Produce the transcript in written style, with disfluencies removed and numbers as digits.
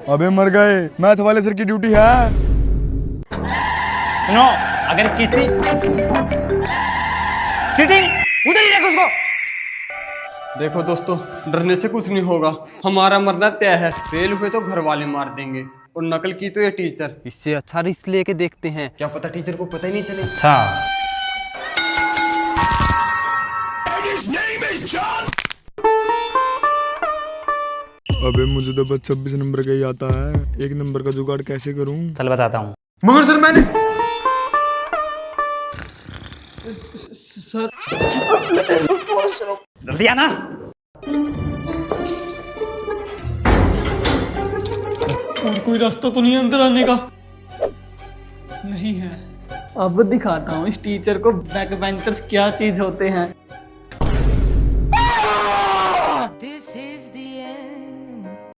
अबे मर गए, मैथ वाले सर की ड्यूटी है। सुनो, अगर किसी चीटिंग उधर ही रखो उसको। देखो दोस्तों, डरने से कुछ नहीं होगा, हमारा मरना तय है। फेल हुए तो घर वाले मार देंगे और नकल की तो ये टीचर। इससे अच्छा रिस्क लेके देखते हैं। क्या पता टीचर को पता ही नहीं चले। अच्छा, अबे मुझे तो बस 26 नंबर का ही आता है, 1 नंबर का जुगाड़ कैसे करूं? चल बताता हूँ। मगर सर मैंने जल्दी आना। और कोई रास्ता तो नहीं अंदर आने का? नहीं है। अब दिखाता हूँ इस टीचर को बैक बेंचर्स क्या चीज होते हैं। This is the end.